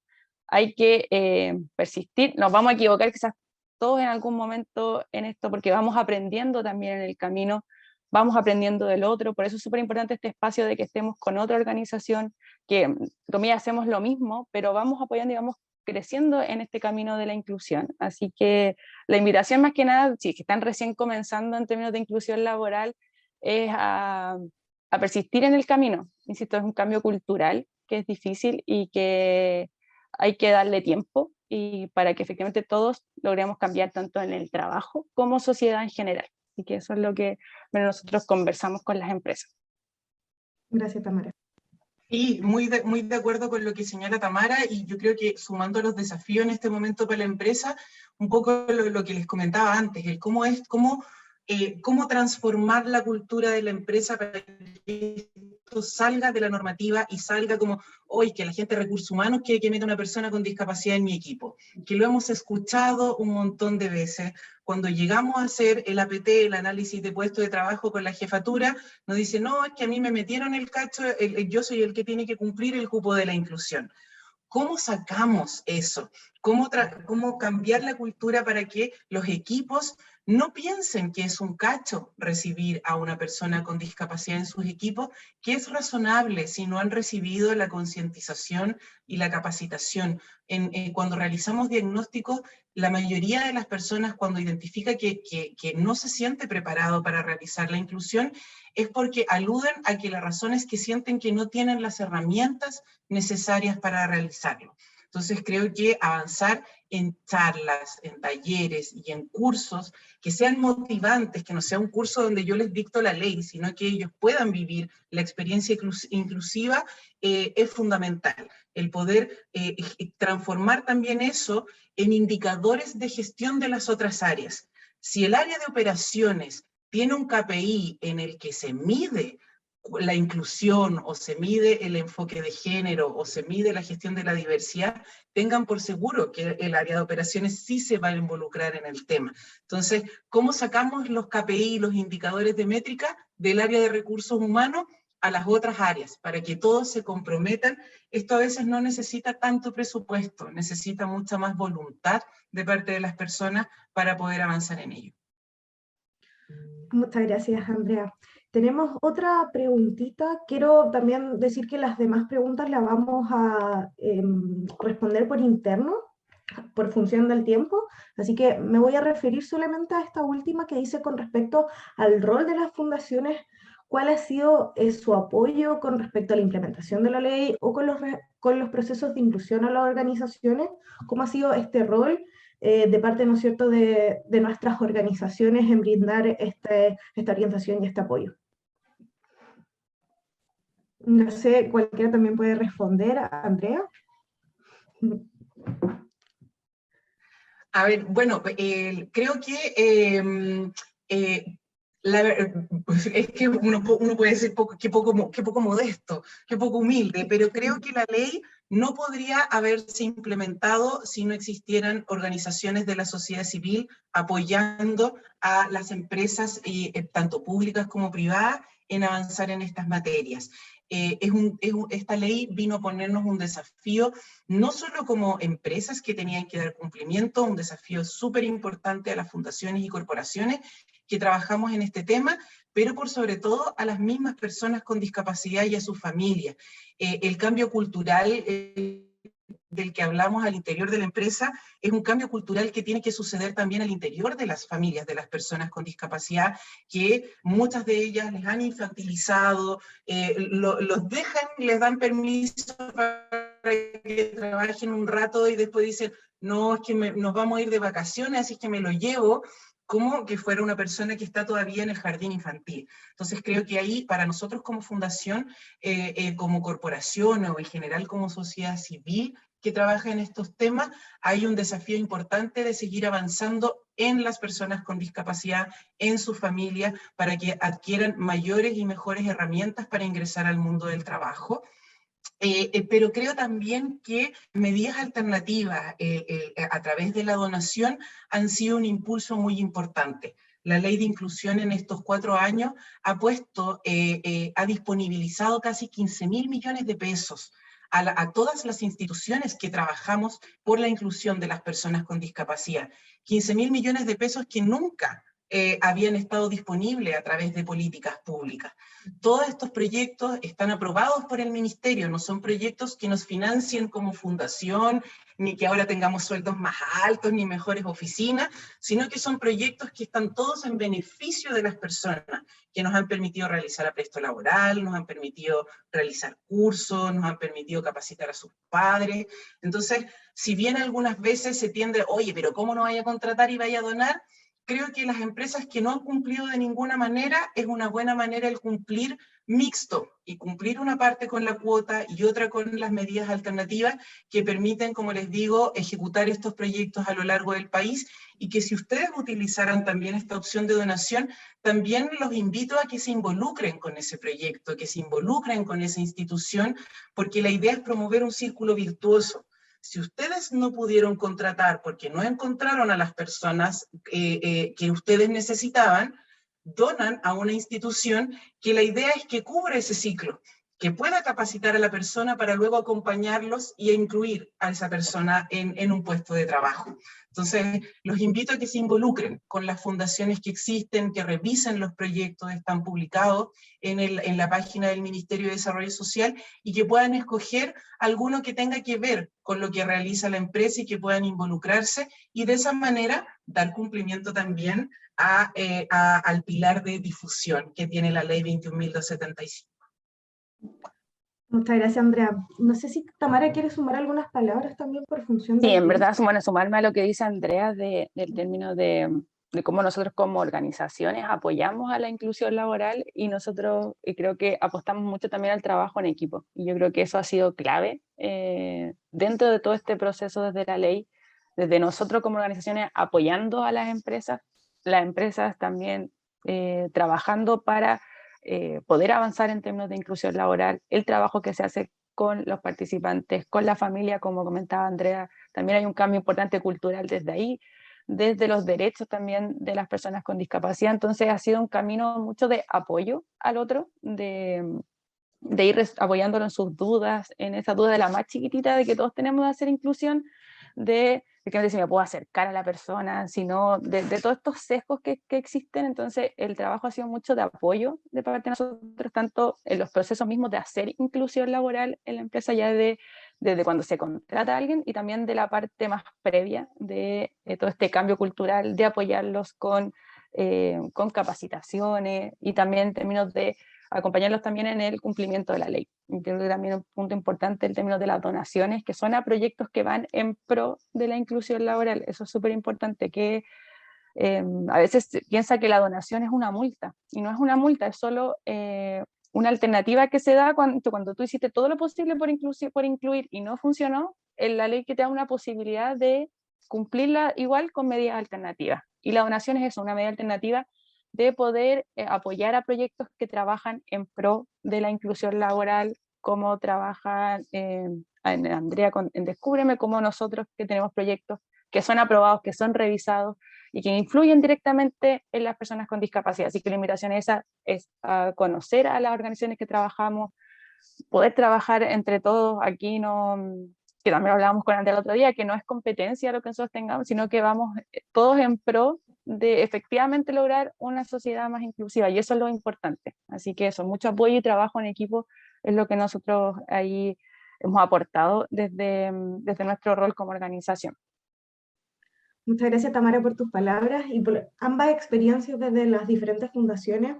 hay que persistir, nos vamos a equivocar quizás todos en algún momento en esto, porque vamos aprendiendo también en el camino, vamos aprendiendo del otro, por eso es súper importante este espacio de que estemos con otra organización, que comillas hacemos lo mismo, pero vamos apoyando y vamos creciendo en este camino de la inclusión. Así que la invitación más que nada, si que están recién comenzando en términos de inclusión laboral, es a persistir en el camino. Insisto, es un cambio cultural que es difícil y que hay que darle tiempo y para que efectivamente todos logremos cambiar tanto en el trabajo como sociedad en general. Así que eso es lo que nosotros conversamos con las empresas. Gracias, Tamara. Y muy de acuerdo con lo que señala Tamara, y yo creo que sumando los desafíos en este momento para la empresa, un poco lo que les comentaba antes, el cómo transformar la cultura de la empresa para que esto salga de la normativa y salga como, hoy que la gente de recursos humanos quiere que meta una persona con discapacidad en mi equipo, que lo hemos escuchado un montón de veces. Cuando llegamos a hacer el APT, el análisis de puesto de trabajo con la jefatura, nos dice, no, es que a mí me metieron el cacho, yo soy el que tiene que cumplir el cupo de la inclusión. ¿Cómo sacamos eso? ¿Cómo cambiar la cultura para que los equipos no piensen que es un cacho recibir a una persona con discapacidad en sus equipos, que es razonable si no han recibido la concientización y la capacitación? Cuando realizamos diagnósticos, la mayoría de las personas cuando identifica que no se siente preparado para realizar la inclusión, es porque aluden a que la razón es que sienten que no tienen las herramientas necesarias para realizarlo. Entonces creo que avanzar en charlas, en talleres y en cursos que sean motivantes, que no sea un curso donde yo les dicto la ley, sino que ellos puedan vivir la experiencia inclusiva, es fundamental. El poder transformar también eso en indicadores de gestión de las otras áreas. Si el área de operaciones tiene un KPI en el que se mide la inclusión o se mide el enfoque de género o se mide la gestión de la diversidad, tengan por seguro que el área de operaciones sí se va a involucrar en el tema. Entonces, ¿cómo sacamos los KPI, los indicadores de métrica del área de recursos humanos a las otras áreas para que todos se comprometan? Esto a veces no necesita tanto presupuesto, necesita mucha más voluntad de parte de las personas para poder avanzar en ello. Muchas gracias, Andrea. Tenemos otra preguntita. Quiero también decir que las demás preguntas las vamos a responder por interno, por función del tiempo. Así que me voy a referir solamente a esta última que dice con respecto al rol de las fundaciones, cuál ha sido su apoyo con respecto a la implementación de la ley o con los procesos de inclusión a las organizaciones, cómo ha sido este rol de parte, ¿no es cierto?, de nuestras organizaciones en brindar esta orientación y este apoyo. No sé, cualquiera también puede responder, Andrea. A ver, bueno, creo que es que uno puede decir que poco modesto, que poco humilde, pero creo que la ley no podría haberse implementado si no existieran organizaciones de la sociedad civil apoyando a las empresas, tanto públicas como privadas, en avanzar en estas materias. Esta ley vino a ponernos un desafío, no solo como empresas que tenían que dar cumplimiento, un desafío súper importante a las fundaciones y corporaciones que trabajamos en este tema, pero por sobre todo a las mismas personas con discapacidad y a sus familias. El cambio cultural del que hablamos al interior de la empresa es un cambio cultural que tiene que suceder también al interior de las familias de las personas con discapacidad, que muchas de ellas les han infantilizado, los dejan, les dan permiso para que trabajen un rato y después dicen, no, es que nos vamos a ir de vacaciones, así que me lo llevo, como que fuera una persona que está todavía en el jardín infantil. Entonces creo que ahí, para nosotros como fundación, como corporación o en general como sociedad civil que trabaja en estos temas, hay un desafío importante de seguir avanzando en las personas con discapacidad, en su familia, para que adquieran mayores y mejores herramientas para ingresar al mundo del trabajo. pero creo también que medidas alternativas a través de la donación han sido un impulso muy importante. La ley de inclusión en estos 4 años ha disponibilizado casi 15.000 millones de pesos a todas las instituciones que trabajamos por la inclusión de las personas con discapacidad. 15.000 millones de pesos que nunca habían estado disponibles a través de políticas públicas. Todos estos proyectos están aprobados por el Ministerio, no son proyectos que nos financien como fundación, ni que ahora tengamos sueldos más altos, ni mejores oficinas, sino que son proyectos que están todos en beneficio de las personas, que nos han permitido realizar apresto laboral, nos han permitido realizar cursos, nos han permitido capacitar a sus padres. Entonces, si bien algunas veces se tiende, oye, pero ¿cómo no vaya a contratar y vaya a donar? Creo que las empresas que no han cumplido de ninguna manera, es una buena manera el cumplir mixto y cumplir una parte con la cuota y otra con las medidas alternativas que permiten, como les digo, ejecutar estos proyectos a lo largo del país, y que si ustedes utilizaran también esta opción de donación, también los invito a que se involucren con ese proyecto, que se involucren con esa institución, porque la idea es promover un círculo virtuoso. Si ustedes no pudieron contratar porque no encontraron a las personas que ustedes necesitaban, donan a una institución que la idea es que cubra ese ciclo, que pueda capacitar a la persona para luego acompañarlos y incluir a esa persona en un puesto de trabajo. Entonces, los invito a que se involucren con las fundaciones que existen, que revisen los proyectos, están publicados en la página del Ministerio de Desarrollo Social, y que puedan escoger alguno que tenga que ver con lo que realiza la empresa y que puedan involucrarse, y de esa manera dar cumplimiento también al pilar de difusión que tiene la ley 21.275. Muchas gracias, Andrea. No sé si Tamara quiere sumar algunas palabras también por función Sí, del en tiempo. verdad, bueno, sumarme a lo que dice Andrea del término de cómo nosotros como organizaciones apoyamos a la inclusión laboral, y nosotros creo que apostamos mucho también al trabajo en equipo, y yo creo que eso ha sido clave dentro de todo este proceso desde la ley, desde nosotros como organizaciones apoyando a las empresas también trabajando para poder avanzar en términos de inclusión laboral, el trabajo que se hace con los participantes, con la familia, como comentaba Andrea. También hay un cambio importante cultural desde ahí, desde los derechos también de las personas con discapacidad. Entonces ha sido un camino mucho de apoyo al otro, de ir apoyándolo en sus dudas, en esa duda de la más chiquitita de que todos tenemos de hacer inclusión, de que si me puedo acercar a la persona, sino de todos estos sesgos que existen. Entonces el trabajo ha sido mucho de apoyo de parte de nosotros, tanto en los procesos mismos de hacer inclusión laboral en la empresa, ya desde cuando se contrata a alguien, y también de la parte más previa de todo este cambio cultural, de apoyarlos con capacitaciones, y también en términos de acompañarlos también en el cumplimiento de la ley. Creo que también un punto importante el término de las donaciones, que son a proyectos que van en pro de la inclusión laboral. Eso es súper importante, que a veces se piensa que la donación es una multa, y no es una multa, es solo una alternativa que se da cuando tú hiciste todo lo posible por incluir y no funcionó, la ley que te da una posibilidad de cumplirla igual con medidas alternativas. Y la donación es eso, una medida alternativa de poder apoyar a proyectos que trabajan en pro de la inclusión laboral, como trabaja Andrea en Descúbreme, como nosotros, que tenemos proyectos que son aprobados, que son revisados y que influyen directamente en las personas con discapacidad. Así que la invitación esa es a conocer a las organizaciones que trabajamos, poder trabajar entre todos. Aquí no, que también hablábamos con Andrea el otro día, que no es competencia lo que nosotros tengamos, sino que vamos todos en pro de efectivamente lograr una sociedad más inclusiva, y eso es lo importante. Así que eso, mucho apoyo y trabajo en equipo es lo que nosotros ahí hemos aportado desde nuestro rol como organización. Muchas gracias, Tamara, por tus palabras y por ambas experiencias desde las diferentes fundaciones.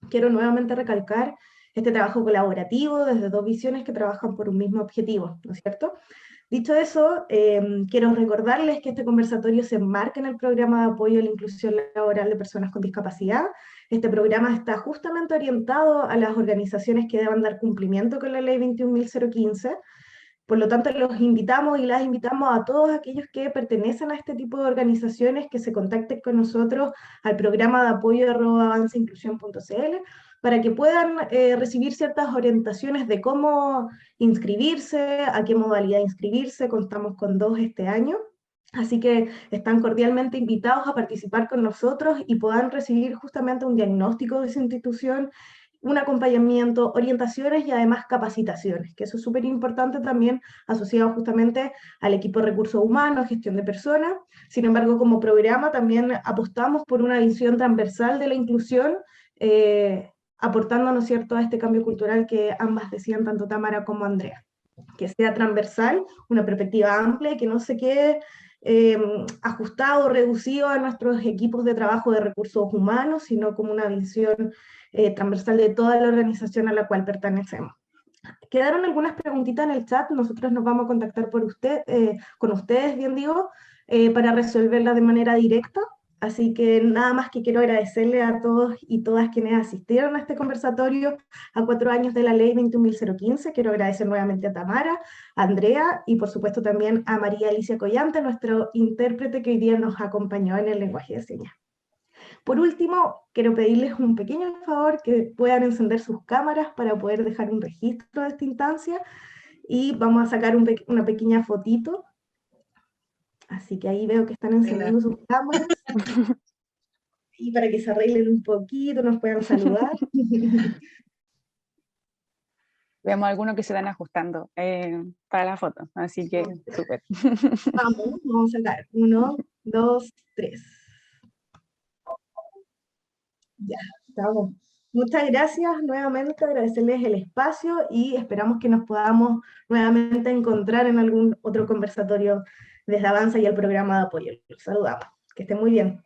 Quiero nuevamente recalcar este trabajo colaborativo desde dos visiones que trabajan por un mismo objetivo, ¿no es cierto? Dicho eso, quiero recordarles que este conversatorio se enmarca en el programa de apoyo a la inclusión laboral de personas con discapacidad. Este programa está justamente orientado a las organizaciones que deban dar cumplimiento con la ley 21.015. Por lo tanto, los invitamos y las invitamos a todos aquellos que pertenecen a este tipo de organizaciones que se contacten con nosotros al programa de apoyo @avanceinclusión.cl, para que puedan recibir ciertas orientaciones de cómo inscribirse, a qué modalidad inscribirse. Contamos con 2 este año. Así que están cordialmente invitados a participar con nosotros y puedan recibir justamente un diagnóstico de su institución, un acompañamiento, orientaciones y además capacitaciones, que eso es súper importante también asociado justamente al equipo de recursos humanos, gestión de personas. Sin embargo, como programa también apostamos por una visión transversal de la inclusión, aportando, ¿no es cierto?, a este cambio cultural que ambas decían, tanto Tamara como Andrea, que sea transversal, una perspectiva amplia y que no se quede ajustado, reducido a nuestros equipos de trabajo de recursos humanos, sino como una visión transversal de toda la organización a la cual pertenecemos. Quedaron algunas preguntitas en el chat, nosotros nos vamos a contactar con ustedes, bien digo, para resolverlas de manera directa. Así que nada más que quiero agradecerle a todos y todas quienes asistieron a este conversatorio a 4 años de la ley 21.015. Quiero agradecer nuevamente a Tamara, a Andrea y por supuesto también a María Alicia Collante, nuestro intérprete que hoy día nos acompañó en el lenguaje de señas. Por último, quiero pedirles un pequeño favor, que puedan encender sus cámaras para poder dejar un registro de esta instancia y vamos a sacar una pequeña fotito. Así que ahí veo que están encendiendo sus cámaras. Y para que se arreglen un poquito, nos puedan saludar. Vemos algunos que se van ajustando para la foto, así que súper. Vamos a sacar. 1, 2, 3. Ya, estamos. Muchas gracias nuevamente, agradecerles el espacio y esperamos que nos podamos nuevamente encontrar en algún otro conversatorio desde Avanza y el programa de apoyo. Los saludamos. Que estén muy bien.